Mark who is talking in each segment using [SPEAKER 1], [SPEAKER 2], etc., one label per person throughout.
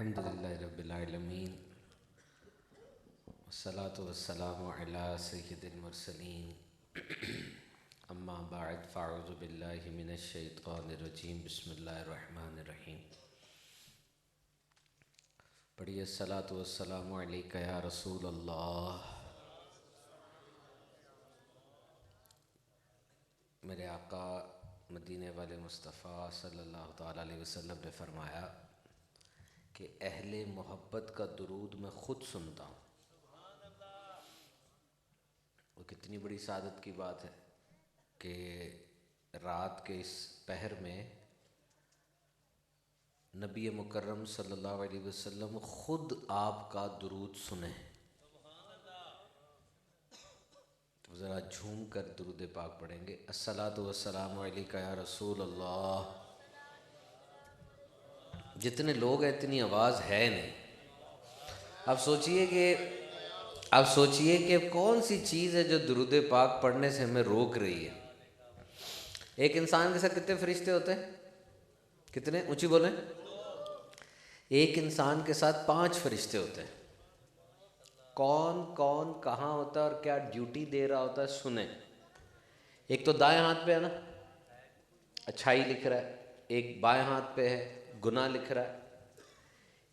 [SPEAKER 1] الحمدللہ رب العالمین والصلاة والسلام علی سید المرسلین اما بعد فاعوذ باللہ من الشیطان الرجیم بسم اللہ الرحمن الرحیم۔ پڑھیے الصلاة والسلام علیکہ یا رسول اللہ۔ میرے آقا مدینے والے مصطفیٰ صلی اللہ تعالیٰ علیہ وسلم نے فرمایا کہ اہل محبت کا درود میں خود سنتا ہوں۔ وہ کتنی بڑی سعادت کی بات ہے کہ رات کے اس پہر میں نبی مکرم صلی اللہ علیہ وسلم خود آپ کا درود سنیں۔ تو ذرا جھوم کر درود پاک پڑھیں گے۔ الصلاۃ والسلام علیکہ یا رسول اللہ۔ جتنے لوگ ہیں اتنی آواز ہے نہیں۔ اب سوچئے کہ کون سی چیز ہے جو درود پاک پڑھنے سے ہمیں روک رہی ہے۔ ایک انسان کے ساتھ کتنے فرشتے ہوتے ہیں؟ کتنے؟ اونچی بولیں۔ ایک انسان کے ساتھ 5 فرشتے ہوتے ہیں۔ کون کون کہاں ہوتا ہے اور کیا ڈیوٹی دے رہا ہوتا ہے سنیں۔ ایک تو دائیں ہاتھ پہ ہے نا، اچھائی لکھ رہا ہے۔ ایک بائیں ہاتھ پہ ہے، گناہ لکھ رہا ہے۔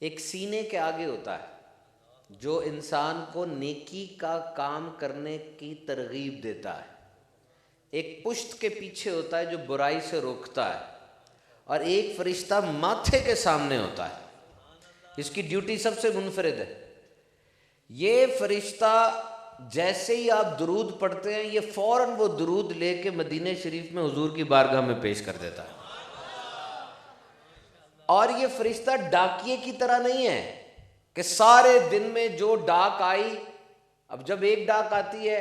[SPEAKER 1] ایک سینے کے آگے ہوتا ہے جو انسان کو نیکی کا کام کرنے کی ترغیب دیتا ہے۔ ایک پشت کے پیچھے ہوتا ہے جو برائی سے روکتا ہے، اور ایک فرشتہ ماتھے کے سامنے ہوتا ہے، اس کی ڈیوٹی سب سے منفرد ہے۔ یہ فرشتہ جیسے ہی آپ درود پڑھتے ہیں یہ فوراً وہ درود لے کے مدینہ شریف میں حضور کی بارگاہ میں پیش کر دیتا ہے۔ اور یہ فرشتہ ڈاکیے کی طرح نہیں ہے کہ سارے دن میں جو ڈاک آئی، اب جب ایک ڈاک آتی ہے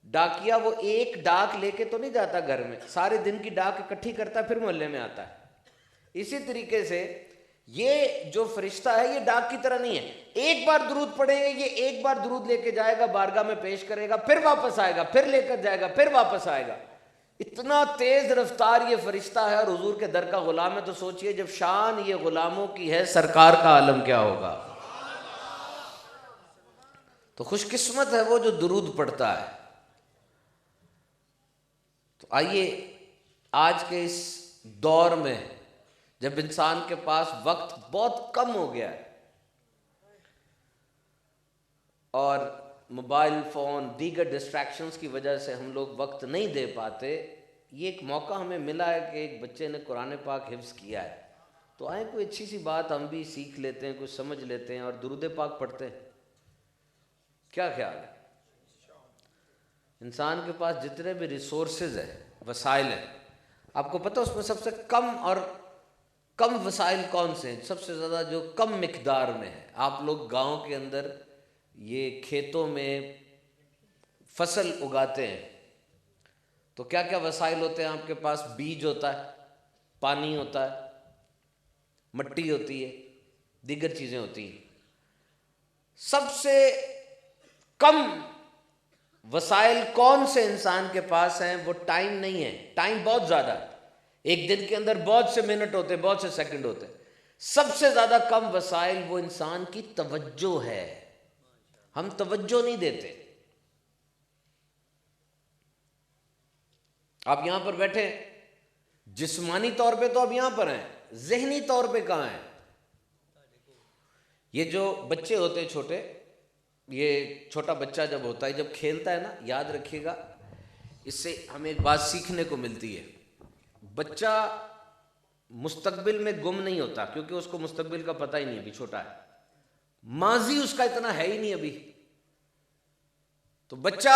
[SPEAKER 1] ڈاکیا وہ ایک ڈاک لے کے تو نہیں جاتا گھر میں، سارے دن کی ڈاک اکٹھی کرتا ہے پھر محلے میں آتا ہے۔ اسی طریقے سے یہ جو فرشتہ ہے یہ ڈاک کی طرح نہیں ہے، ایک بار درود پڑھیں گے یہ ایک بار درود لے کے جائے گا، بارگاہ میں پیش کرے گا، پھر واپس آئے گا، پھر لے کر جائے گا، پھر واپس آئے گا۔ اتنا تیز رفتار یہ فرشتہ ہے اور حضور کے در کا غلام ہے، تو سوچئے جب شان یہ غلاموں کی ہے سرکار کا عالم کیا ہوگا۔ تو خوش قسمت ہے وہ جو درود پڑھتا ہے۔ تو آئیے آج کے اس دور میں جب انسان کے پاس وقت بہت کم ہو گیا ہے اور موبائل فون دیگر ڈسٹریکشنز کی وجہ سے ہم لوگ وقت نہیں دے پاتے، یہ ایک موقع ہمیں ملا ہے کہ ایک بچے نے قرآن پاک حفظ کیا ہے، تو آئیں کوئی اچھی سی بات ہم بھی سیکھ لیتے ہیں، کچھ سمجھ لیتے ہیں اور درود پاک پڑھتے ہیں۔ کیا خیال ہے؟ انسان کے پاس جتنے بھی ریسورسز ہیں، وسائل ہیں، آپ کو پتہ اس میں سب سے کم وسائل کون سے ہیں؟ سب سے زیادہ جو کم مقدار میں ہے۔ آپ لوگ گاؤں کے اندر یہ کھیتوں میں فصل اگاتے ہیں تو کیا کیا وسائل ہوتے ہیں آپ کے پاس؟ بیج ہوتا ہے، پانی ہوتا ہے، مٹی ہوتی ہے، دیگر چیزیں ہوتی ہیں۔ سب سے کم وسائل کون سے انسان کے پاس ہیں؟ وہ ٹائم نہیں ہے، ٹائم بہت زیادہ ہے، ایک دن کے اندر بہت سے منٹ ہوتے ہیں، بہت سے سیکنڈ ہوتے ہیں۔ سب سے زیادہ کم وسائل وہ انسان کی توجہ ہے، ہم توجہ نہیں دیتے۔ آپ یہاں پر بیٹھے جسمانی طور پہ تو آپ یہاں پر ہیں، ذہنی طور پہ کہاں ہیں؟ یہ جو بچے ہوتے ہیں چھوٹے، یہ چھوٹا بچہ جب ہوتا ہے، جب کھیلتا ہے نا، یاد رکھیے گا اس سے ہمیں ایک بات سیکھنے کو ملتی ہے۔ بچہ مستقبل میں گم نہیں ہوتا کیونکہ اس کو مستقبل کا پتہ ہی نہیں، ابھی چھوٹا ہے، ماضی اس کا اتنا ہے ہی نہیں ابھی۔ تو بچہ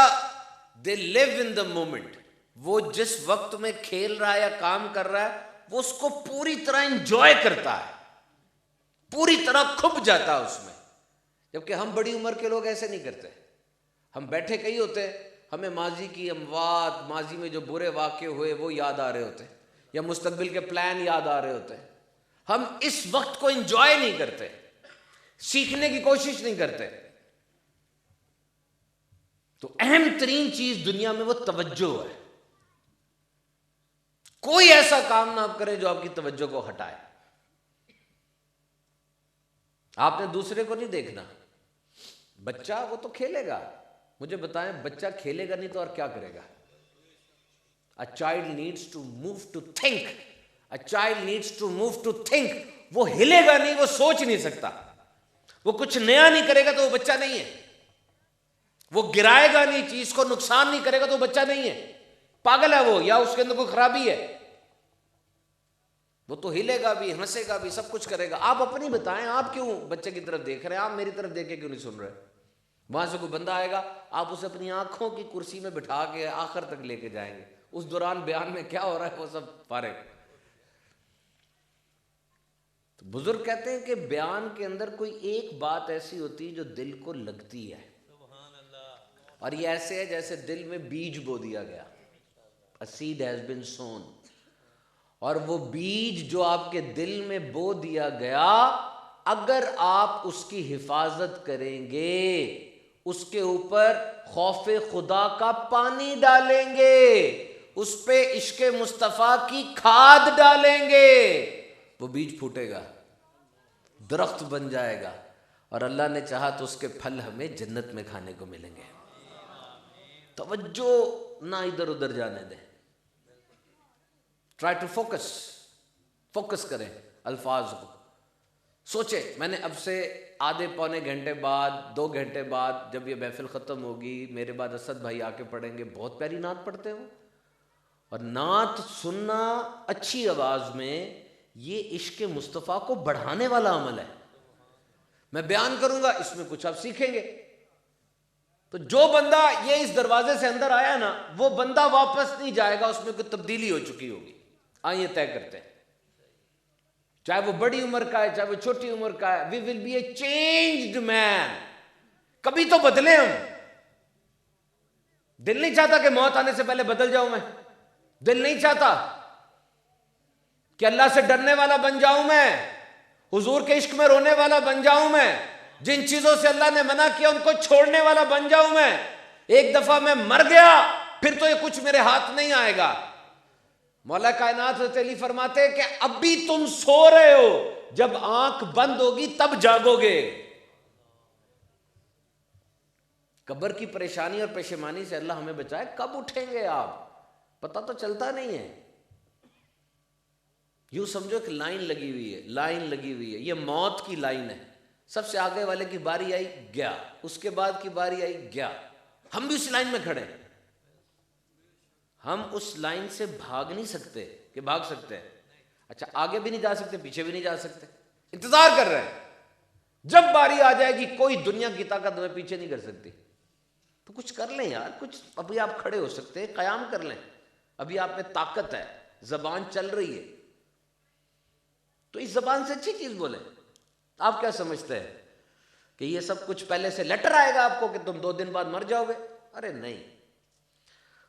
[SPEAKER 1] دے لیو ان دا مومنٹ، وہ جس وقت میں کھیل رہا ہے یا کام کر رہا ہے وہ اس کو پوری طرح انجوائے کرتا ہے، پوری طرح کھپ جاتا ہے اس میں۔ جبکہ ہم بڑی عمر کے لوگ ایسے نہیں کرتے، ہم بیٹھے کئی ہوتے ہیں، ہمیں ماضی کی اموات، ماضی میں جو برے واقعے ہوئے وہ یاد آ رہے ہوتے ہیں، یا مستقبل کے پلان یاد آ رہے ہوتے ہیں۔ ہم اس وقت کو انجوائے نہیں کرتے، سیکھنے کی کوشش نہیں کرتے۔ تو اہم ترین چیز دنیا میں وہ توجہ ہے۔ کوئی ایسا کام نہ آپ کریں جو آپ کی توجہ کو ہٹائے۔ آپ نے دوسرے کو نہیں دیکھنا. بچہ وہ تو کھیلے گا. مجھے بتائیں بچہ کھیلے گا نہیں تو اور کیا کرے گا؟ A child needs to move to think. A child needs to move to think. وہ ہلے گا نہیں، وہ سوچ نہیں سکتا. وہ کچھ نیا نہیں کرے گا تو وہ بچہ نہیں ہے. وہ گرائے گا نہیں، چیز کو نقصان نہیں کرے گا تو وہ بچہ نہیں ہے. پاگل ہے وہ، یا اس کے اندر کوئی خرابی ہے. وہ تو ہلے گا بھی، ہنسے گا بھی، سب کچھ کرے گا. آپ اپنی بتائیں، آپ کیوں بچے کی طرف دیکھ رہے ہیں؟ آپ میری طرف دیکھ کے کیوں نہیں سن رہے؟ وہاں سے کوئی بندہ آئے گا، آپ اسے اپنی آنکھوں کی کرسی میں بٹھا کے آخر تک لے کے جائیں گے. اس دوران بیان میں کیا ہو رہا ہے وہ سب فارغ. تو بزرگ کہتے ہیں کہ بیان کے اندر کوئی ایک بات ایسی ہوتی ہے جو دل کو لگتی ہے، اور یہ ایسے ہے جیسے دل میں بیج بو دیا گیا. A seed has been sown. اور وہ بیج جو آپ کے دل میں بو دیا گیا، اگر آپ اس کی حفاظت کریں گے، اس کے اوپر خوف خدا کا پانی ڈالیں گے، اس پہ عشق مصطفیٰ کی کھاد ڈالیں گے، وہ بیج پھوٹے گا، درخت بن جائے گا، اور اللہ نے چاہا تو اس کے پھل ہمیں جنت میں کھانے کو ملیں گے. توجہ نہ ادھر ادھر جانے دیں. ٹرائی ٹو فوکس کریں الفاظ کو. سوچیں، میں نے اب سے آدھے پونے گھنٹے بعد، 2 گھنٹے بعد جب یہ محفل ختم ہوگی، میرے بعد اسد بھائی آ کے پڑھیں گے. بہت پیاری نعت پڑھتے ہو، اور نعت سننا اچھی آواز میں یہ عشق مصطفیٰ کو بڑھانے والا عمل ہے. میں بیان کروں گا، اس میں کچھ آپ سیکھیں گے. تو جو بندہ یہ اس دروازے سے اندر آیا نا، وہ بندہ واپس نہیں جائے گا، اس میں کوئی تبدیلی ہو چکی ہوگی. آئیے طے کرتے ہیں، چاہے وہ بڑی عمر کا ہے چاہے وہ چھوٹی عمر کا ہے. وی ول بی اے چینجڈ مین. کبھی تو بدلیں ہم. دل نہیں چاہتا کہ موت آنے سے پہلے بدل جاؤں میں. دل نہیں چاہتا کہ اللہ سے ڈرنے والا بن جاؤں میں، حضور کے عشق میں رونے والا بن جاؤں میں، جن چیزوں سے اللہ نے منع کیا ان کو چھوڑنے والا بن جاؤں میں. ایک دفعہ میں مر گیا، پھر تو یہ کچھ میرے ہاتھ نہیں آئے گا. مولا کائنات حضرت علی فرماتے ہیں کہ اب بھی تم سو رہے ہو، جب آنکھ بند ہوگی تب جاگو گے. قبر کی پریشانی اور پشیمانی سے اللہ ہمیں بچائے. کب اٹھیں گے آپ؟ پتہ تو چلتا نہیں ہے. یوں سمجھو کہ لائن لگی ہوئی ہے، یہ موت کی لائن ہے. سب سے آگے والے کی باری آئی، گیا. اس کے بعد کی باری آئی، گیا. ہم بھی اس لائن میں کھڑے ہیں. ہم اس لائن سے بھاگ نہیں سکتے کہ بھاگ سکتے ہیں. اچھا، آگے بھی نہیں جا سکتے، پیچھے بھی نہیں جا سکتے. انتظار کر رہے ہیں. جب باری آ جائے گی، کوئی دنیا کی طاقت ہمیں پیچھے نہیں کر سکتی. تو کچھ کر لیں یار، کچھ. ابھی آپ کھڑے ہو سکتے ہیں، قیام کر لیں. ابھی آپ میں طاقت ہے، زبان چل رہی ہے، تو اس زبان سے اچھی چیز بولیں. آپ کیا سمجھتے ہیں کہ یہ سب کچھ پہلے سے لیٹر آئے گا آپ کو کہ تم 2 دن بعد مر جاؤ گے؟ ارے نہیں.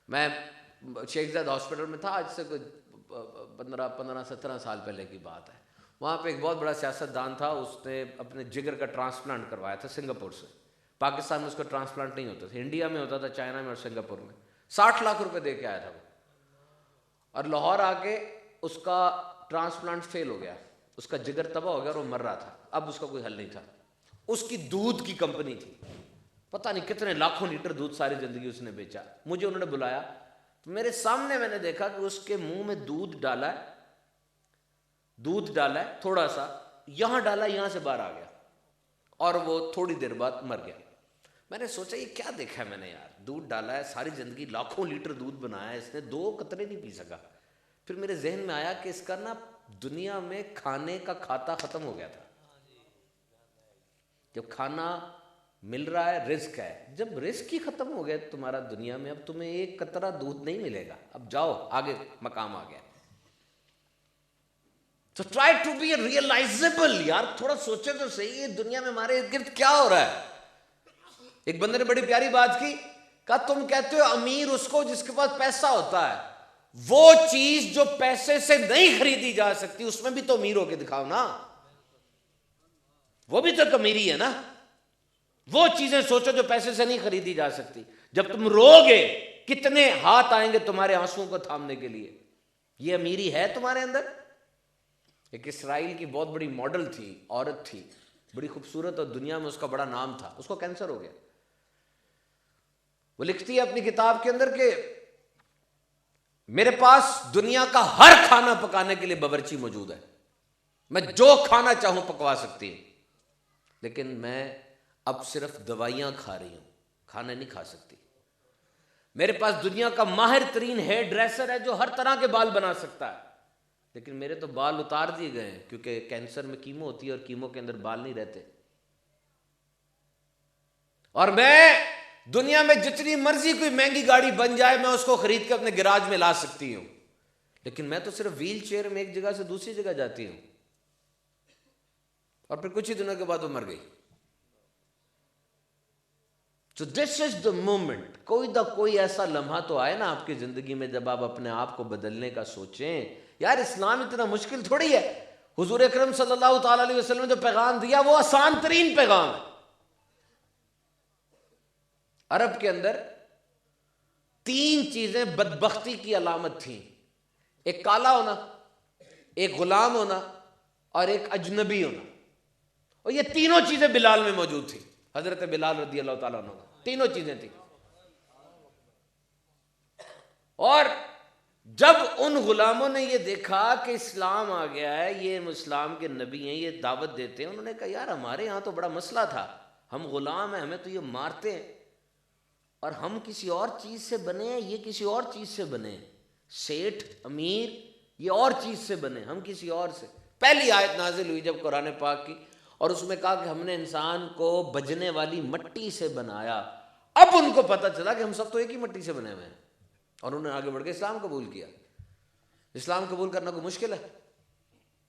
[SPEAKER 1] میں شیخ زید ہاسپٹل میں تھا، آج سے کوئی 15-17 سال پہلے کی بات ہے. وہاں پہ ایک بہت بڑا سیاست دان تھا، اس نے اپنے جگر کا ٹرانسپلانٹ کروایا تھا سنگاپور سے. پاکستان میں اس کا ٹرانسپلانٹ نہیں ہوتا تھا، انڈیا میں ہوتا تھا، چائنا میں اور سنگاپور میں. 60 لاکھ روپے دے کے آیا تھا وہ، اور لاہور آ کے اس کا ٹرانسپلانٹ فیل ہو گیا، اس کا جگر تباہ ہو گیا اور وہ مر رہا تھا. اب اس کا کوئی حل نہیں تھا. اس کی دودھ کی کمپنی تھی، پتہ نہیں کتنے لاکھوں لیٹر دودھ ساری زندگی اس نے بیچا. مجھے انہوں نے بلایا، میرے سامنے میں نے دیکھا کہ اس کے منہ میں دودھ ڈالا ہے تھوڑا سا، یہاں ڈالا، یہاں سے باہر آ گیا، اور وہ تھوڑی دیر بعد مر گیا. میں نے سوچا یہ کیا دیکھا ہے میں نے یار. دودھ ڈالا ہے، ساری زندگی لاکھوں لیٹر دودھ بنایا ہے، اس نے 2 قطرے نہیں پی سکا. پھر میرے ذہن میں آیا کہ اس کا نا دنیا میں کھانے کا کھاتا ختم ہو گیا تھا. جب کھانا مل رہا ہے، رزق ہے، جب رزق ہی ختم ہو گیا تمہارا دنیا میں، اب تمہیں 1 قطرہ دودھ نہیں ملے گا. اب جاؤ آگے، مقام آ گیا. تو ٹرائی ٹو بی ریئلائزیبل. یار تھوڑا سوچے تو صحیح، یہ دنیا میں ہمارے ارد گرد کیا ہو رہا ہے. ایک بندے نے بڑی پیاری بات کی، کہا تم کہتے ہو امیر اس کو جس کے پاس پیسہ ہوتا ہے. وہ چیز جو پیسے سے نہیں خریدی جا سکتی، اس میں بھی تو امیر ہو کے دکھاؤ نا. وہ بھی تو ایک امیری ہے نا. وہ چیزیں سوچو جو پیسے سے نہیں خریدی جا سکتی. جب تم رو گے، کتنے ہاتھ آئیں گے تمہارے آنسوؤں کو تھامنے کے لیے. یہ امیری ہے تمہارے اندر. ایک اسرائیل کی بہت بڑی ماڈل تھی، عورت تھی، بڑی خوبصورت، اور دنیا میں اس کا بڑا نام تھا، اس کو کینسر ہو گیا. وہ لکھتی ہے اپنی کتاب کے اندر کہ میرے پاس دنیا کا ہر کھانا پکانے کے لیے باورچی موجود ہے، میں جو کھانا چاہوں پکوا سکتی ہوں، لیکن میں اب صرف دوائیاں کھا رہی ہوں، کھانا نہیں کھا سکتی. میرے پاس دنیا کا ماہر ترین ہیئر ڈریسر ہے جو ہر طرح کے بال بنا سکتا ہے، لیکن میرے تو بال اتار دیے گئے ہیں کیونکہ کینسر میں کیمو ہوتی ہے اور کیمو کے اندر بال نہیں رہتے. اور میں دنیا میں جتنی مرضی کوئی مہنگی گاڑی بن جائے میں اس کو خرید کے اپنے گراج میں لا سکتی ہوں، لیکن میں تو صرف ویل چیئر میں ایک جگہ سے دوسری جگہ جاتی ہوں. اور پھر کچھ ہی دنوں کے بعد وہ مر گئی. So this is the moment. کوئی ایسا لمحہ تو آئے نا آپ کی زندگی میں جب آپ اپنے آپ کو بدلنے کا سوچیں. یار اسلام اتنا مشکل تھوڑی ہے. حضور اکرم صلی اللہ تعالی علیہ وسلم نے جو پیغام دیا وہ آسان ترین پیغام ہے. عرب کے اندر 3 چیزیں بدبختی کی علامت تھیں: ایک کالا ہونا، ایک غلام ہونا اور ایک اجنبی ہونا. اور یہ تینوں چیزیں بلال میں موجود تھیں. حضرت بلال رضی اللہ تعالیٰ عنہ، تینوں چیزیں تھیں. اور جب ان غلاموں نے یہ دیکھا کہ اسلام آ گیا ہے، یہ اسلام کے نبی ہیں، یہ دعوت دیتے ہیں، انہوں نے کہا یار ہمارے یہاں تو بڑا مسئلہ تھا، ہم غلام ہیں، ہمیں تو یہ مارتے ہیں، اور ہم کسی اور چیز سے بنے ہیں، یہ کسی اور چیز سے بنے ہیں، سیٹھ امیر یہ اور چیز سے بنے، ہم کسی اور سے. پہلی آیت نازل ہوئی جب قرآن پاک کی، اور اس میں کہا کہ ہم نے انسان کو بجنے والی مٹی سے بنایا. اب ان کو پتہ چلا کہ ہم سب تو ایک ہی مٹی سے بنے ہوئے ہیں، اور انہوں نے آگے بڑھ کے اسلام قبول کیا. اسلام قبول کرنا کوئی مشکل ہے؟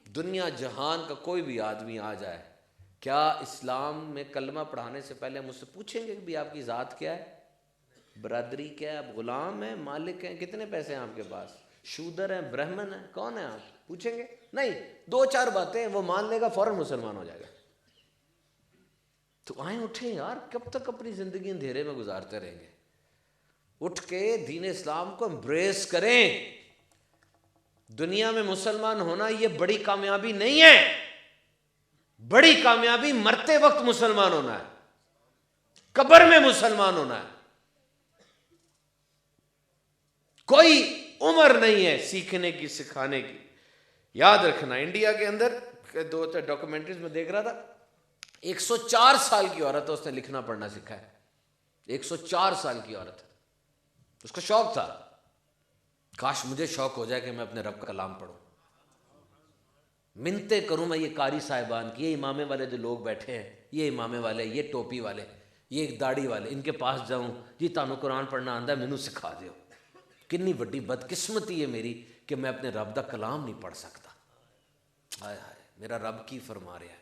[SPEAKER 1] دنیا جہان کا کوئی بھی آدمی آ جائے، کیا اسلام میں کلمہ پڑھانے سے پہلے ہم اس سے پوچھیں گے کہ بھی آپ کی ذات کیا ہے، برادری کیا ہے، آپ غلام ہیں، مالک ہیں، کتنے پیسے ہیں آپ کے پاس، شودر ہیں، برہمن ہیں، کون ہیں آپ؟ پوچھیں گے نہیں. 2-4 باتیں وہ مان لے گا، فوراً مسلمان ہو جائے گا. تو آئیں اٹھیں یار، کب تک اپنی زندگی اندھیرے میں گزارتے رہیں گے؟ اٹھ کے دین اسلام کو امبریس کریں. دنیا میں مسلمان ہونا یہ بڑی کامیابی نہیں ہے، بڑی کامیابی مرتے وقت مسلمان ہونا ہے، قبر میں مسلمان ہونا ہے. کوئی عمر نہیں ہے سیکھنے کی، سکھانے کی. یاد رکھنا، انڈیا کے اندر 2 ڈاکومنٹریز میں دیکھ رہا تھا، 104 سال کی عورت ہے، اس نے لکھنا پڑھنا سکھا ہے. 104 سال کی عورت ہے، اس کو شوق تھا، کاش مجھے شوق ہو جائے کہ میں اپنے رب کا کلام پڑھوں. منتیں کروں میں یہ قاری صاحبان کی، یہ امامے والے جو لوگ بیٹھے ہیں، یہ امامے والے، یہ ٹوپی والے، یہ داڑھی والے، ان کے پاس جاؤں، جی تانوں قرآن پڑھنا آندا ہے، مینوں سکھا دیو. کنی بڑی بدقسمتی ہے میری کہ میں اپنے رب دا کلام نہیں پڑھ سکتا. ہائے ہائے، میرا رب کی فرما رہا ہے.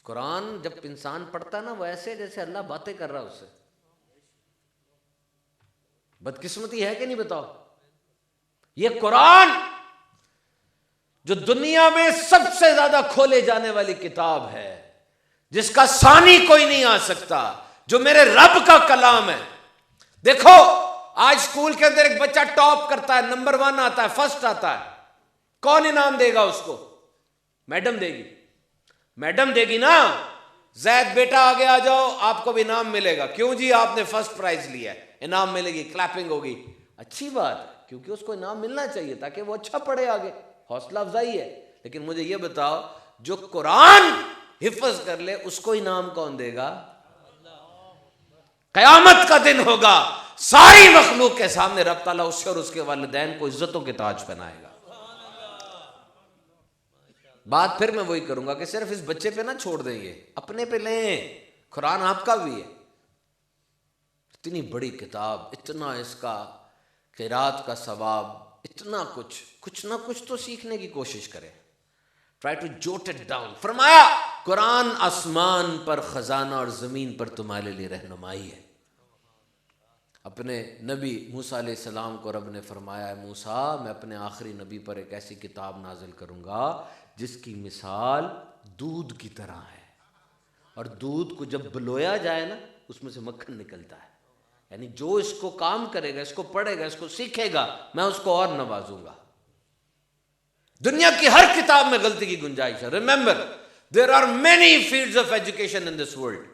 [SPEAKER 1] قرآن جب انسان پڑھتا ہے نا، وہ ایسے جیسے اللہ باتیں کر رہا ہے اس سے. بدقسمتی ہے کہ نہیں بتاؤ؟ یہ قرآن جو دنیا میں سب سے زیادہ کھولے جانے والی کتاب ہے، جس کا ثانی کوئی نہیں آ سکتا، جو میرے رب کا کلام ہے. دیکھو آج اسکول کے اندر ایک بچہ ٹاپ کرتا ہے، نمبر 1 آتا ہے، فرسٹ آتا ہے، کون انعام دے گا اس کو؟ میڈم دے گی. میڈم دے گی نا، زید بیٹا آگے آ جاؤ، آپ کو بھی انعام ملے گا. کیوں جی؟ آپ نے فرسٹ پرائز لیا ہے، انعام ملے گی، کلیپنگ ہوگی. اچھی بات ہے، کیونکہ اس کو انعام ملنا چاہیے تاکہ وہ اچھا پڑھے آگے، حوصلہ افزائی ہے. لیکن مجھے یہ بتاؤ، جو قرآن حفظ کر لے اس کو انعام کون دے گا؟ قیامت کا دن ہوگا، ساری مخلوق کے سامنے رب تعالیٰ اس سے اور اس کے والدین کو عزتوں کے تاج پہنائے گا. بات پھر میں وہی کروں گا کہ صرف اس بچے پہ نہ چھوڑ دیں، یہ اپنے پہ لیں. قرآن آپ کا بھی ہے، اتنی بڑی کتاب، اتنا اس کا قرات کا ثواب، اتنا کچھ نہ کچھ تو سیکھنے کی کوشش کریں. Try to jot it down. فرمایا قرآن آسمان پر خزانہ اور زمین پر تمہارے لیے رہنمائی ہے. اپنے نبی موسیٰ علیہ السلام کو رب نے فرمایا ہے موسیٰ، میں اپنے آخری نبی پر ایک ایسی کتاب نازل کروں گا جس کی مثال دودھ کی طرح ہے، اور دودھ کو جب بلویا جائے نا اس میں سے مکھن نکلتا ہے. یعنی جو اس کو کام کرے گا، اس کو پڑھے گا، اس کو سیکھے گا، میں اس کو اور نوازوں گا. دنیا کی ہر کتاب میں غلطی کی گنجائش ہے. Remember, There are many fields of education in this world.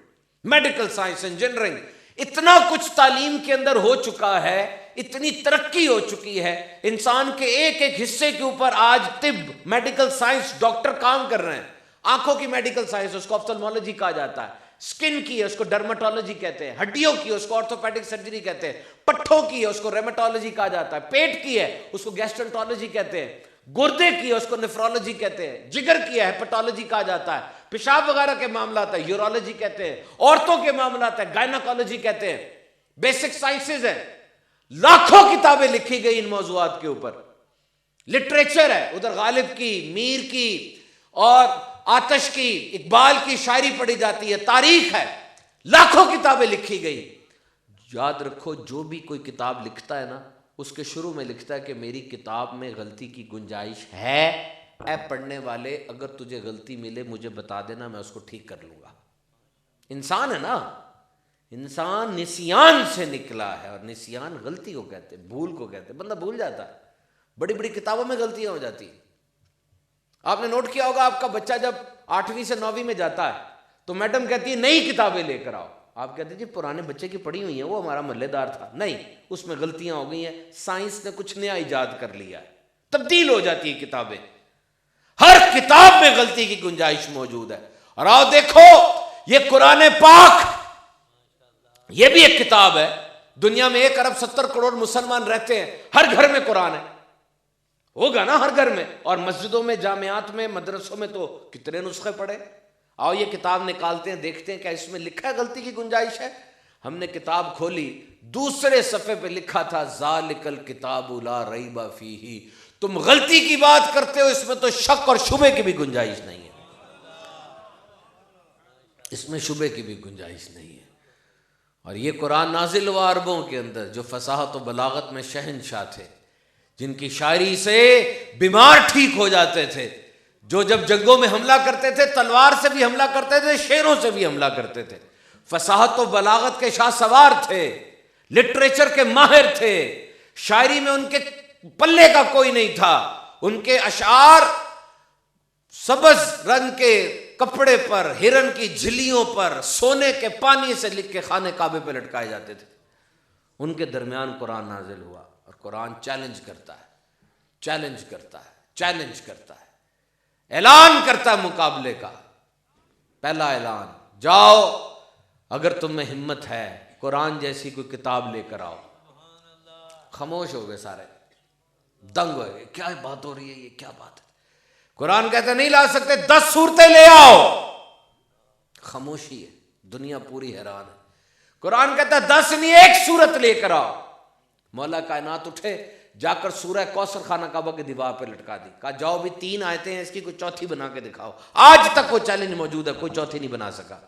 [SPEAKER 1] Medical science, engineering. اتنا کچھ تعلیم کے اندر ہو چکا ہے, اتنی ترقی ہو چکی ہے, انسان کے ایک ایک حصے کے اوپر آج طب, میڈیکل سائنس, ڈاکٹر کام کر رہے ہیں. آنکھوں کی میڈیکل سائنس, اس کو آپتھلمولوجی کہا جاتا ہے. سکن کی ہے, اس کو ڈرمٹولوجی کہتے ہیں. ہڈیوں کی ہے, اس کو آرتھوپیڈک سرجری کہتے ہیں. پٹھوں کی ہے, اس کو ریمیٹولوجی کہا جاتا ہے. پیٹ کی ہے, اس کو گیسٹرنٹولوجی کہتے ہیں. گردے کی ہے, اس کو نیفرولوجی کہتے ہیں. جگر کی ہے, ہیپاٹولوجی کہا جاتا ہے. پیشاب وغیرہ کے معاملات ہے, یورولوجی کہتے ہیں. عورتوں کے معاملات ہے, گائناکولوجی کہتے ہیں. بیسک سائنسز ہیں. لاکھوں کتابیں لکھی گئی ان موضوعات کے اوپر. لٹریچر ہے, ادھر غالب کی, میر کی اور آتش کی, اقبال کی شاعری پڑھی جاتی ہے. تاریخ ہے, لاکھوں کتابیں لکھی گئی. یاد رکھو, جو بھی کوئی کتاب لکھتا ہے نا, اس کے شروع میں لکھتا ہے کہ میری کتاب میں غلطی کی گنجائش ہے. اے پڑھنے والے, اگر تجھے غلطی ملے مجھے بتا دینا, میں اس کو ٹھیک کر لوں گا. انسان ہے نا, انسان نسیان سے نکلا ہے, اور نسیان غلطی کو کہتے ہیں, بھول کو کہتے ہیں. بندہ بھول جاتا ہے. بڑی بڑی کتابوں میں غلطیاں ہو جاتی ہیں. آپ نے نوٹ کیا ہوگا, آپ کا بچہ جب 8ویں سے 9ویں میں جاتا ہے تو میڈم کہتی ہے نئی کتابیں لے کر آؤ. آپ کہتے ہیں جی پرانے بچے کی پڑھی ہوئی ہیں, وہ ہمارا محلے دار تھا. نہیں, اس میں غلطیاں ہو گئی ہیں, سائنس نے کچھ نیا ایجاد کر لیا ہے, تبدیل ہو جاتی ہے کتابیں. ہر کتاب میں غلطی کی گنجائش موجود ہے. اور آؤ دیکھو, یہ قرآن پاک, یہ بھی ایک کتاب ہے. دنیا میں 1 ارب 70 کروڑ مسلمان رہتے ہیں, ہر گھر میں قرآن ہے. ہوگا نا ہر گھر میں, اور مسجدوں میں, جامعات میں, مدرسوں میں تو کتنے نسخے پڑے. آؤ یہ کتاب نکالتے ہیں, دیکھتے ہیں کیا اس میں لکھا ہے غلطی کی گنجائش ہے. ہم نے کتاب کھولی, دوسرے صفحے پہ لکھا تھا ذالک الکتاب لا ریب فیہ. تم غلطی کی بات کرتے ہو, اس میں تو شک اور شبے کی بھی گنجائش نہیں ہے. اس میں شبے کی بھی گنجائش نہیں ہے. اور یہ قرآن نازل ہوا عربوں کے اندر, جو فصاحت و بلاغت میں شہنشاہ تھے, جن کی شاعری سے بیمار ٹھیک ہو جاتے تھے, جو جب جنگوں میں حملہ کرتے تھے تلوار سے بھی حملہ کرتے تھے, شعروں سے بھی حملہ کرتے تھے. فصاحت و بلاغت کے شاہ سوار تھے, لٹریچر کے ماہر تھے. شاعری میں ان کے پلے کا کوئی نہیں تھا. ان کے اشعار سبز رنگ کے کپڑے پر, ہرن کی جھلیوں پر, سونے کے پانی سے لکھ کے خانے کعبے پہ لٹکائے جاتے تھے. ان کے درمیان قرآن نازل ہوا, اور قرآن چیلنج کرتا ہے, چیلنج کرتا ہے, چیلنج کرتا ہے, اعلان کرتا ہے مقابلے کا. پہلا اعلان, جاؤ اگر تم میں ہمت ہے قرآن جیسی کوئی کتاب لے کر آؤ. خاموش ہو گئے سارے, دنگ ہو گئے, کیا بات ہو رہی ہے, یہ کیا بات ہے. قرآن کہتا نہیں لا سکتے, 10 صورتیں لے آؤ. خاموشی ہے, دنیا پوری حیران ہے. قرآن کہتا ہے 10 نہیں 1 صورت لے کر آؤ. مولا کائنات اٹھے, جا کر سورہ کوثر خانہ کعبہ کی دیوار پہ لٹکا دی. کہا جاؤ بھی 3 آیتیں ہیں, اس کی کوئی چوتھی بنا کے دکھاؤ. آج تک وہ چیلنج موجود ہے, کوئی چوتھی نہیں بنا سکا.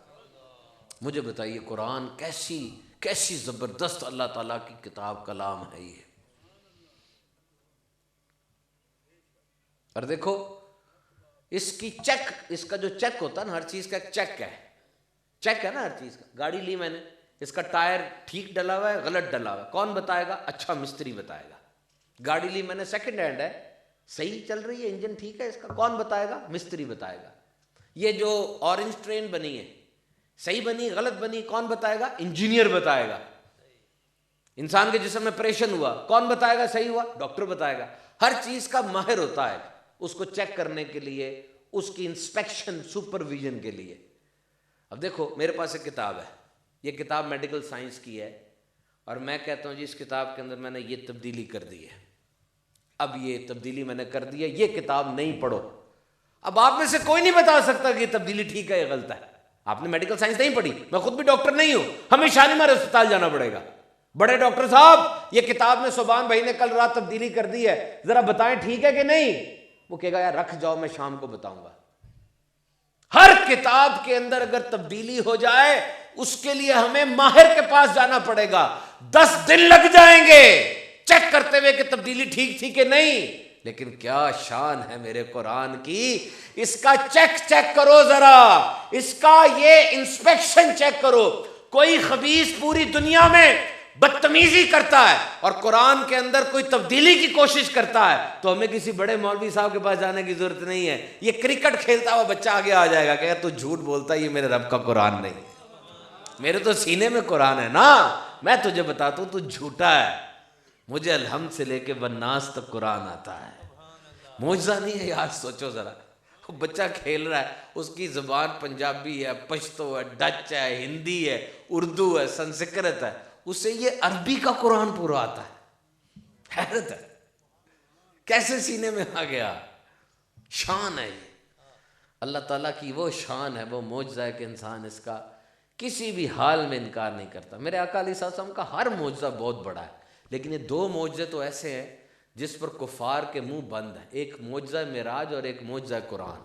[SPEAKER 1] مجھے بتائیے قرآن کیسی زبردست اللہ تعالیٰ کی کتاب, کلام ہے یہ. اور دیکھو اس کی چیک, اس کا جو چیک ہوتا ہے نا, ہر چیز کا ایک چیک ہے, چیک ہے نا ہر چیز کا. گاڑی لی میں نے, اس کا ٹائر ٹھیک ڈلا ہوا ہے غلط ڈلا ہوا ہے, کون بتائے گا؟ اچھا مستری بتائے گا. گاڑی لی میں نے سیکنڈ ہینڈ ہے, صحیح چل رہی ہے, انجن ٹھیک ہے اس کا, کون بتائے گا؟ مستری بتائے گا. یہ جو اورنج ٹرین بنی ہے, صحیح بنی غلط بنی, کون بتائے گا؟ انجینئر بتائے گا. انسان کے جسم میں آپریشن ہوا, کون بتائے گا صحیح ہوا؟ ڈاکٹر بتائے گا. ہر چیز کا ماہر ہوتا ہے اس کو چیک کرنے کے لیے, اس کی انسپیکشن, سپرویژن کے لیے. اب دیکھو میرے پاس ایک کتاب ہے, یہ کتاب میڈیکل سائنس کی ہے, اور میں کہتا ہوں جی اس کتاب کے اندر میں نے یہ تبدیلی کر دی ہے, اب یہ تبدیلی میں نے کر دی ہے, یہ کتاب نہیں پڑھو. اب آپ میں سے کوئی نہیں بتا سکتا کہ یہ تبدیلی ٹھیک ہے یا غلط ہے. آپ نے میڈیکل سائنس نہیں پڑھی, میں خود بھی ڈاکٹر نہیں ہوں, ہمیں شالیمار اسپتال جانا پڑے گا. بڑے ڈاکٹر صاحب یہ کتاب میں سبحان بھائی نے کل رات تبدیلی کر دی ہے, ذرا بتائیں ٹھیک ہے کہ نہیں. وہ کہے گا یار رکھ جاؤ, میں شام کو بتاؤں گا. ہر کتاب کے اندر اگر تبدیلی ہو جائے اس کے لیے ہمیں ماہر کے پاس جانا پڑے گا. 10 دن لگ جائیں گے چیک کرتے ہوئے کہ تبدیلی ٹھیک تھی کہ نہیں. لیکن کیا شان ہے میرے قرآن کی, اس کا چیک کرو ذرا, اس کا یہ انسپیکشن چیک کرو. کوئی خبیث پوری دنیا میں بدتمیزی کرتا ہے اور قرآن کے اندر کوئی تبدیلی کی کوشش کرتا ہے تو ہمیں کسی بڑے مولوی صاحب کے پاس جانے کی ضرورت نہیں ہے. یہ کرکٹ کھیلتا ہوا بچہ آگے آ جائے گا کہ تو جھوٹ بولتا ہے, یہ میرے رب کا قرآن نہیں, میرے تو سینے میں قرآن ہے نا, میں تجھے بتاتا ہوں تو جھوٹا ہے, مجھے الحمد سے لے کے والناس تک قرآن آتا ہے. معجزہ نہیں ہے یار, سوچو ذرا, بچہ کھیل رہا ہے, اس کی زبان پنجابی ہے, پشتو ہے, ڈچ ہے, ہندی ہے, اردو ہے, سنسکرت ہے, اسے یہ عربی کا قرآن پورا آتا ہے. حیرت ہے کیسے سینے میں آ گیا. شان ہے یہ, اللہ تعالیٰ کی وہ شان ہے, وہ معجزہ ہے کہ انسان اس کا کسی بھی حال میں انکار نہیں کرتا. میرے آقا علیہ السلام کا ہر معجزہ بہت بڑا ہے, لیکن یہ دو معجزے تو ایسے ہیں جس پر کفار کے منہ بند ہیں. ایک معجزہ معراج اور ایک معجزہ قرآن.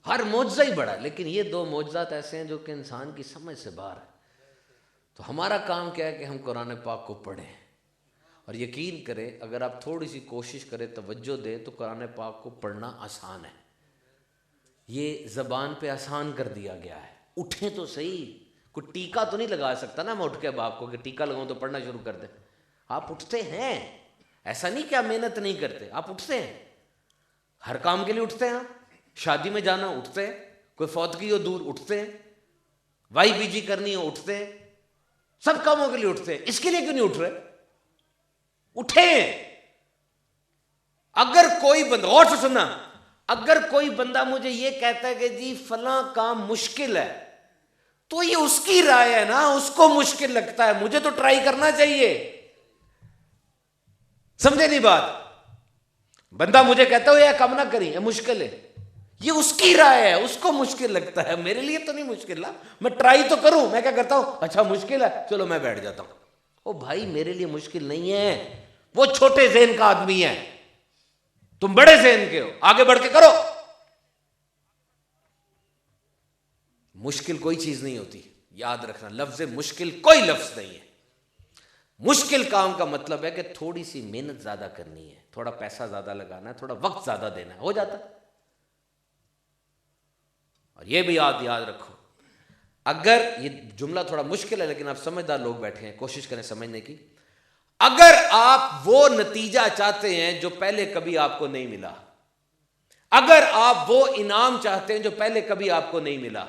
[SPEAKER 1] ہر معجزہ ہی بڑا ہے, لیکن یہ دو معجزات ایسے ہیں جو کہ انسان کی سمجھ سے باہر ہے. تو ہمارا کام کیا ہے کہ ہم قرآن پاک کو پڑھیں, اور یقین کریں اگر آپ تھوڑی سی کوشش کریں, توجہ دیں, تو قرآن پاک کو پڑھنا آسان ہے. یہ زبان پہ آسان کر دیا گیا ہے. اٹھیں تو صحیح, کوئی ٹیکا تو نہیں لگا سکتا نا میں اٹھ کے اب آپ کو کہ ٹیکا لگاؤں تو پڑھنا شروع کر دیں. آپ اٹھتے ہیں, ایسا نہیں کہ آپ محنت نہیں کرتے, آپ اٹھتے ہیں, ہر کام کے لیے اٹھتے ہیں. شادی میں جانا اٹھتے ہیں, کوئی فوتگی ہو دور اٹھتے ہیں, وائی بی جی کرنی ہو اٹھتے ہیں, سب کاموں کے لیے اٹھتے ہیں. اس کے لیے کیوں نہیں اٹھ رہے؟ اٹھیں. اگر کوئی بندہ, غور سے سننا, اگر کوئی بندہ مجھے یہ کہتا ہے کہ جی فلاں کام مشکل ہے, تو یہ اس کی رائے ہے نا, اس کو مشکل لگتا ہے, مجھے تو ٹرائی کرنا چاہیے. سمجھے نہیں بات؟ بندہ مجھے کہتا ہے یہ کام نہ کریں, یہ مشکل ہے, یہ اس کی رائے ہے, اس کو مشکل لگتا ہے, میرے لیے تو نہیں مشکل نا, میں ٹرائی تو کروں. میں کیا کرتا ہوں, اچھا مشکل ہے, چلو میں بیٹھ جاتا ہوں. او بھائی میرے لیے مشکل نہیں ہے, وہ چھوٹے ذہن کا آدمی ہے, تم بڑے ذہن کے ہو, آگے بڑھ کے کرو. مشکل کوئی چیز نہیں ہوتی, یاد رکھنا, لفظ مشکل کوئی لفظ نہیں ہے. مشکل کام کا مطلب ہے کہ تھوڑی سی محنت زیادہ کرنی ہے, تھوڑا پیسہ زیادہ لگانا ہے, تھوڑا وقت زیادہ دینا ہے, ہو جاتا ہے. اور یہ بھی یاد رکھو, اگر یہ جملہ تھوڑا مشکل ہے لیکن آپ سمجھدار لوگ بیٹھے ہیں, کوشش کریں سمجھنے کی. اگر آپ وہ نتیجہ چاہتے ہیں جو پہلے کبھی آپ کو نہیں ملا, اگر آپ وہ انعام چاہتے ہیں جو پہلے کبھی آپ کو نہیں ملا,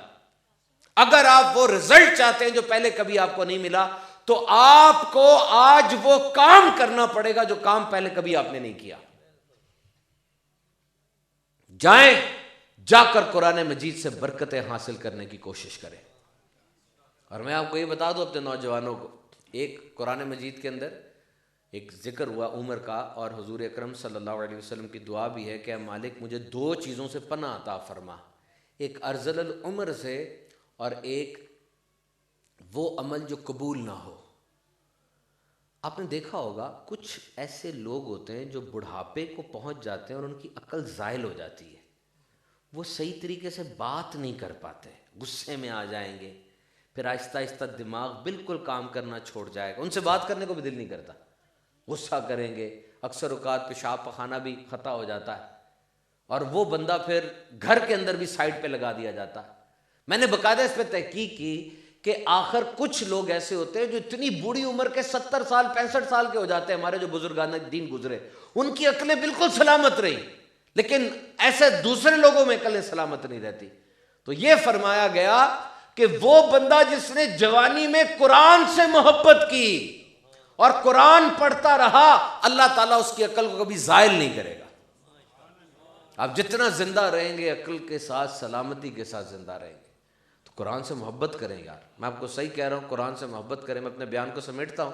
[SPEAKER 1] اگر آپ وہ رزلٹ چاہتے ہیں جو پہلے کبھی آپ کو نہیں ملا, تو آپ کو آج وہ کام کرنا پڑے گا جو کام پہلے کبھی آپ نے نہیں کیا. جائیں, جا کر قرآن مجید سے برکتیں حاصل کرنے کی کوشش کریں. اور میں آپ کو یہ بتا دوں اپنے نوجوانوں کو, ایک قرآن مجید کے اندر ایک ذکر ہوا عمر کا, اور حضور اکرم صلی اللہ علیہ وسلم کی دعا بھی ہے کہ اے مالک مجھے دو چیزوں سے پناہ عطا فرما, ایک ارذل العمر سے, اور ایک وہ عمل جو قبول نہ ہو. آپ نے دیکھا ہوگا کچھ ایسے لوگ ہوتے ہیں جو بڑھاپے کو پہنچ جاتے ہیں اور ان کی عقل زائل ہو جاتی ہے, وہ صحیح طریقے سے بات نہیں کر پاتے, غصے میں آ جائیں گے, پھر آہستہ آہستہ دماغ بالکل کام کرنا چھوڑ جائے گا, ان سے بات کرنے کو بھی دل نہیں کرتا, غصہ کریں گے, اکثر اوقات پیشاب پخانہ بھی خطا ہو جاتا ہے, اور وہ بندہ پھر گھر کے اندر بھی سائڈ پہ لگا دیا جاتا ہے. میں نے باقاعدہ اس پہ تحقیق کی کہ آخر کچھ لوگ ایسے ہوتے ہیں جو اتنی بوڑھی عمر کے 70 سال 65 سال کے ہو جاتے ہیں, ہمارے جو بزرگان دین گزرے, ان کی عقلیں بالکل سلامت رہی, لیکن ایسے دوسرے لوگوں میں عقلیں سلامت نہیں رہتی. تو یہ فرمایا گیا کہ وہ بندہ جس نے جوانی میں قرآن سے محبت کی اور قرآن پڑھتا رہا, اللہ تعالیٰ اس کی عقل کو کبھی زائل نہیں کرے گا. آپ جتنا زندہ رہیں گے عقل کے ساتھ, سلامتی کے ساتھ زندہ رہیں گے. تو قرآن سے محبت کریں یار, میں آپ کو صحیح کہہ رہا ہوں, قرآن سے محبت کریں. میں اپنے بیان کو سمیٹتا ہوں.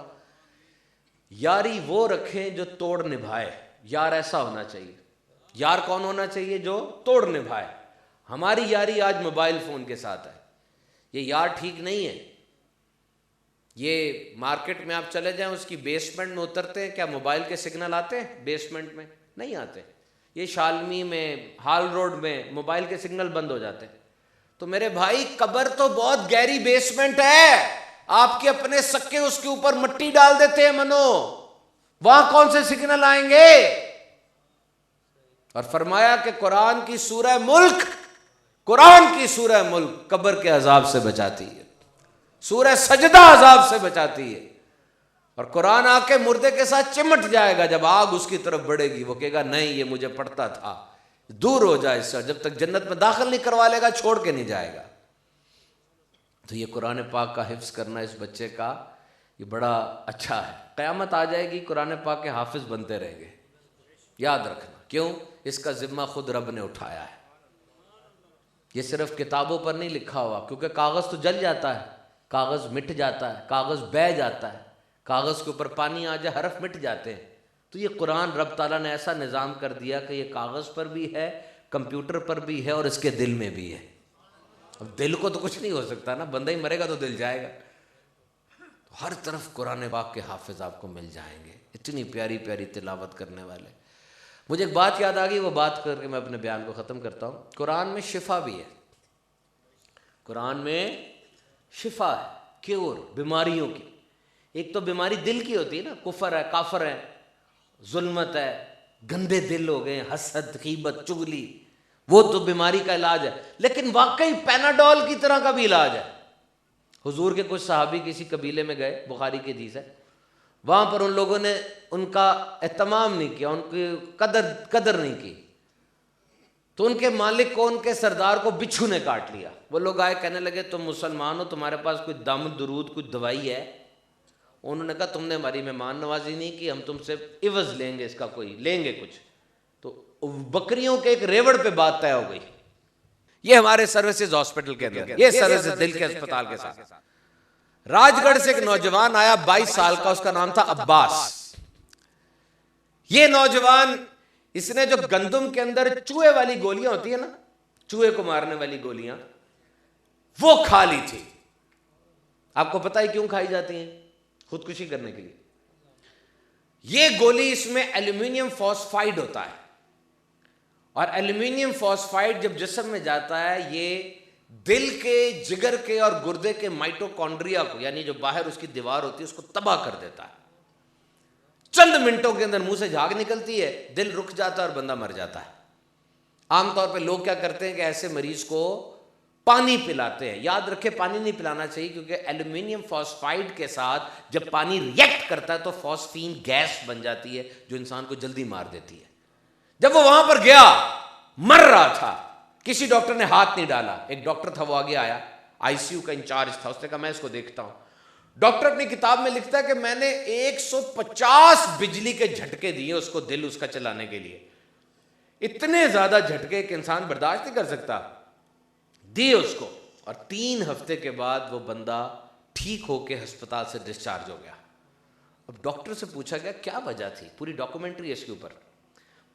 [SPEAKER 1] یاری وہ رکھیں جو توڑ نبھائے, یار ایسا ہونا چاہیے. یار کون ہونا چاہیے؟ جو توڑ نبھائے. ہماری یاری آج موبائل فون کے ساتھ ہے, یہ یار ٹھیک نہیں ہے. یہ مارکیٹ میں آپ چلے جائیں, اس کی بیسمنٹ میں اترتے ہیں, کیا موبائل کے سگنل آتے ہیں بیسمنٹ میں؟ نہیں آتے. یہ شالمی میں, ہال روڈ میں موبائل کے سگنل بند ہو جاتے ہیں. تو میرے بھائی قبر تو بہت گہری بیسمنٹ ہے, آپ کے اپنے سکے اس کے اوپر مٹی ڈال دیتے ہیں منو, وہاں کون سے سگنل آئیں گے؟ اور فرمایا کہ قرآن کی سورہ ملک قبر کے عذاب سے بچاتی ہے. سورہ سجدہ عذاب سے بچاتی ہے، اور قرآن آ کے مردے کے ساتھ چمٹ جائے گا، جب آگ اس کی طرف بڑھے گی وہ کہے گا نہیں یہ مجھے پڑتا تھا، دور ہو جائے اس سے، جب تک جنت میں داخل نہیں کروا لے گا چھوڑ کے نہیں جائے گا۔ تو یہ قرآن پاک کا حفظ کرنا اس بچے کا یہ بڑا اچھا ہے، قیامت آ جائے گی قرآن پاک کے حافظ بنتے رہیں گے، یاد رکھنا، کیوں؟ اس کا ذمہ خود رب نے اٹھایا ہے، یہ صرف کتابوں پر نہیں لکھا ہوا، کیونکہ کاغذ تو جل جاتا ہے، کاغذ مٹ جاتا ہے، کاغذ بہہ جاتا ہے، کاغذ کے اوپر پانی آ جائے حرف مٹ جاتے ہیں، تو یہ قرآن رب تعالیٰ نے ایسا نظام کر دیا کہ یہ کاغذ پر بھی ہے، کمپیوٹر پر بھی ہے، اور اس کے دل میں بھی ہے۔ اب دل کو تو کچھ نہیں ہو سکتا نا، بندہ ہی مرے گا تو دل جائے گا، تو ہر طرف قرآن پاک کے حافظ آپ کو مل جائیں گے، اتنی پیاری پیاری تلاوت کرنے والے۔ مجھے ایک بات یاد آ گئی، وہ بات کر کے میں اپنے بیان کو ختم کرتا ہوں۔ قرآن میں شفا بھی ہے، قرآن میں شفا ہے، کیور بیماریوں کی۔ ایک تو بیماری دل کی ہوتی ہے نا، کفر ہے، کافر ہے، ظلمت ہے، گندے دل ہو گئے، حسد، غیبت، چغلی، وہ تو بیماری کا علاج ہے، لیکن واقعی پیناڈول کی طرح کا بھی علاج ہے۔ حضور کے کچھ صحابی کسی قبیلے میں گئے، بخاری کی حدیث ہے، وہاں پر ان لوگوں نے ان کا اہتمام نہیں کیا، ان کی قدر نہیں کی، تو ان کے مالک کو، ان کے سردار کو بچھو نے کاٹ لیا۔ وہ لوگ آئے کہنے لگے تم مسلمان ہو، تمہارے پاس کوئی دم درود کوئی دوائی ہے؟ انہوں نے کہا تم نے ہماری مہمان نوازی نہیں کی، ہم تم سے عوض لیں گے، اس کا کوئی لیں گے کچھ۔ تو بکریوں کے ایک ریوڑ پہ بات طے ہو گئی۔ یہ ہمارے سروسز ہاسپٹل کے اندر، یہ سروسز دل کے اسپتال کے ساتھ، راج گڑھ سے ایک نوجوان آیا 22 سال کا، اس کا نام تھا عباس۔ یہ نوجوان، اس نے جو گندم کے اندر چوہے والی گولیاں ہوتی ہیں نا، چوہے کو مارنے والی گولیاں، وہ کھا لی تھی۔ آپ کو پتہ ہے کیوں کھائی جاتی ہیں؟ خودکشی کرنے کے لیے۔ یہ گولی، اس میں ایلومینیم فاسفائڈ ہوتا ہے، اور ایلومینیم فاسفائڈ جب جسم میں جاتا ہے یہ دل کے، جگر کے اور گردے کے مائٹوکونڈریا کو، یعنی جو باہر اس کی دیوار ہوتی ہے، اس کو تباہ کر دیتا ہے۔ چند منٹوں کے اندر منہ سے جھاگ نکلتی ہے، دل رک جاتا ہے اور بندہ مر جاتا ہے۔ عام طور پہ لوگ کیا کرتے ہیں کہ ایسے مریض کو پانی پلاتے ہیں۔ یاد رکھے پانی نہیں پلانا چاہیے، کیونکہ ایلومینیم فاسفائڈ کے ساتھ جب پانی ریئیکٹ کرتا ہے تو فاسفین گیس بن جاتی ہے جو انسان کو جلدی مار دیتی ہے۔ جب وہ وہاں پر گیا، مر رہا تھا، کسی ڈاکٹر نے ہاتھ نہیں ڈالا۔ ایک ڈاکٹر تھا، وہ آگے آیا، آئی سی یو کا انچارج تھا، اس نے کہا میں اس کو دیکھتا ہوں۔ ڈاکٹر اپنی کتاب میں لکھتا ہے کہ میں نے 150 بجلی کے جھٹکے دیے اس کو، دل اس کا چلانے کے لیے۔ اتنے زیادہ جھٹکے کہ انسان برداشت نہیں کر سکتا، دیے اس کو، اور 3 ہفتے کے بعد وہ بندہ ٹھیک ہو کے ہسپتال سے ڈسچارج ہو گیا۔ اب ڈاکٹر سے پوچھا گیا کیا وجہ تھی، پوری ڈاکومنٹری ہے اس کے اوپر۔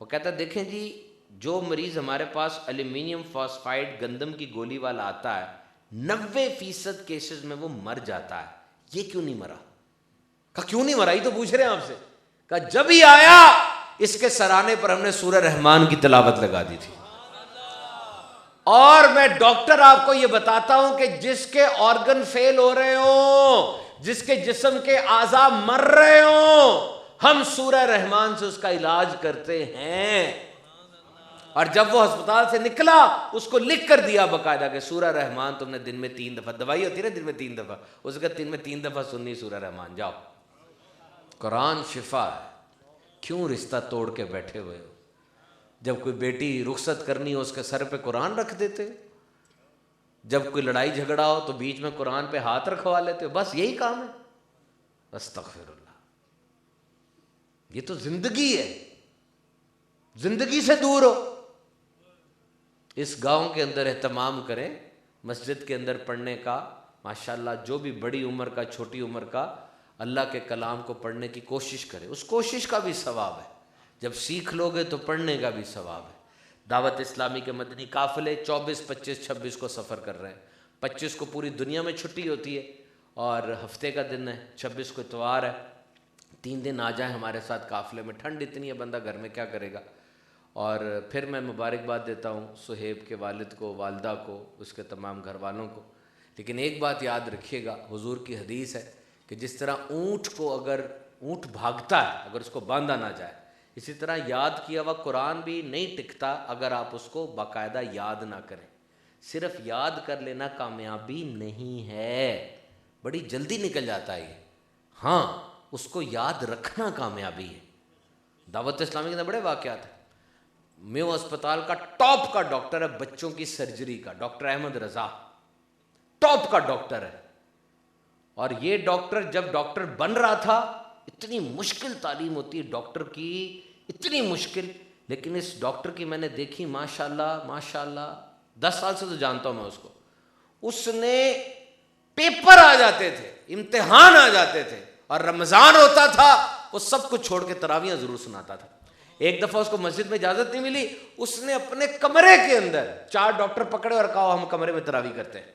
[SPEAKER 1] وہ کہتا ہے دیکھیں جی، جو مریض ہمارے پاس ایلومینیم فاسفائڈ گندم کی گولی والا آتا ہے، 90% کیسز میں وہ مر جاتا ہے، یہ کیوں نہیں مرا؟ کہا کیوں نہیں مرا، یہ تو پوچھ رہے ہیں آپ سے۔ کہا جب ہی آیا اس کے سرانے پر ہم نے سورہ رحمان کی تلاوت لگا دی تھی، اور میں ڈاکٹر آپ کو یہ بتاتا ہوں کہ جس کے آرگن فیل ہو رہے ہوں، جس کے جسم کے اعضاء مر رہے ہوں، ہم سورہ رحمان سے اس کا علاج کرتے ہیں۔ اور جب وہ ہسپتال سے نکلا، اس کو لکھ کر دیا باقاعدہ کہ سورہ رحمان تم نے دن میں 3 دفعہ، دوائی ہوتی ہے نا دن میں 3 دفعہ، اس کا دن میں 3 دفعہ سننی سورہ رحمان، جاؤ۔ قرآن شفا ہے، کیوں رشتہ توڑ کے بیٹھے ہوئے ہو؟ جب کوئی بیٹی رخصت کرنی ہو اس کے سر پہ قرآن رکھ دیتے ہو، جب کوئی لڑائی جھگڑا ہو تو بیچ میں قرآن پہ ہاتھ رکھوا لیتے ہو، بس یہی کام ہے۔ استغفر اللہ، یہ تو زندگی ہے، زندگی سے دور ہو۔ اس گاؤں کے اندر اہتمام کریں مسجد کے اندر پڑھنے کا، ماشاءاللہ جو بھی بڑی عمر کا چھوٹی عمر کا اللہ کے کلام کو پڑھنے کی کوشش کرے، اس کوشش کا بھی ثواب ہے، جب سیکھ لوگے تو پڑھنے کا بھی ثواب ہے۔ دعوت اسلامی کے مدنی قافلے 24، 25، 26 کو سفر کر رہے ہیں۔ 25 کو پوری دنیا میں چھٹی ہوتی ہے اور ہفتے کا دن ہے، 26 کو اتوار ہے، 3 دن آ جائیں ہمارے ساتھ قافلے میں۔ ٹھنڈ اتنی ہے، بندہ گھر میں کیا کرے گا۔ اور پھر میں مبارکباد دیتا ہوں صہیب کے والد کو، والدہ کو، اس کے تمام گھر والوں کو۔ لیکن ایک بات یاد رکھیے گا، حضور کی حدیث ہے کہ جس طرح اونٹ کو، اگر اونٹ بھاگتا ہے اگر اس کو باندھا نہ جائے، اسی طرح یاد کیا ہوا قرآن بھی نہیں ٹکتا اگر آپ اس کو باقاعدہ یاد نہ کریں۔ صرف یاد کر لینا کامیابی نہیں ہے، بڑی جلدی نکل جاتا ہے یہ. ہاں اس کو یاد رکھنا کامیابی ہے. دعوت اسلامی کے اندر بڑے واقعات ہیں. میو اسپتال کا ٹاپ کا ڈاکٹر ہے بچوں کی سرجری کا, ڈاکٹر احمد رضا, ٹاپ کا ڈاکٹر ہے. اور یہ ڈاکٹر جب ڈاکٹر بن رہا تھا, اتنی مشکل تعلیم ہوتی ہے ڈاکٹر کی, اتنی مشکل, لیکن اس ڈاکٹر کی میں نے دیکھی ماشاءاللہ ماشاءاللہ, 10 سال سے تو جانتا ہوں میں اس کو. اس نے پیپر آ جاتے تھے, امتحان آ جاتے تھے, اور رمضان ہوتا تھا وہ سب کچھ چھوڑ کے تراویحاں ضرور سناتا تھا. ایک دفعہ اس کو مسجد میں اجازت نہیں ملی, اس نے اپنے کمرے کے اندر 4 ڈاکٹر پکڑے اور کہا ہم کمرے میں تراویح کرتے ہیں.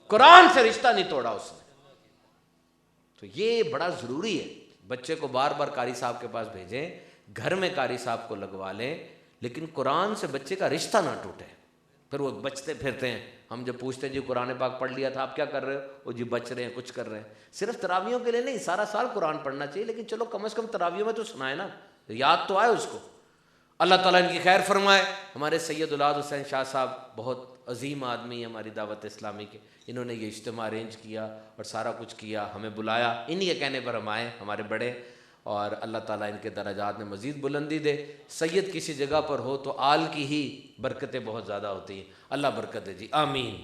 [SPEAKER 1] قرآن سے رشتہ نہیں توڑا اس نے. تو یہ بڑا ضروری ہے. بچے کو بار بار قاری صاحب کے پاس بھیجیں, گھر میں قاری صاحب کو لگوا لیں, لیکن قرآن سے بچے کا رشتہ نہ ٹوٹے. پھر وہ بچتے پھرتے ہیں, ہم جب پوچھتے ہیں جی قرآن پاک پڑھ لیا تھا آپ کیا کر رہے ہو, وہ جی بچ رہے ہیں کچھ کر رہے ہیں. صرف تراویحوں کے لیے نہیں, سارا سال قرآن پڑھنا چاہیے, لیکن چلو کم از کم تراویحوں میں تو سنائے نا, یاد تو آئے اس کو. اللہ تعالیٰ ان کی خیر فرمائے. ہمارے سید اولاد حسین شاہ صاحب بہت عظیم آدمی ہیں ہماری دعوت اسلامی کے, انہوں نے یہ اجتماع ارینج کیا اور سارا کچھ کیا, ہمیں بلایا, انہی کے کہنے پر ہم آئے, ہمارے بڑے. اور اللہ تعالیٰ ان کے درجات میں مزید بلندی دے. سید کسی جگہ پر ہو تو آل کی ہی برکتیں بہت زیادہ ہوتی ہیں. اللہ برکت دے جی, آمین.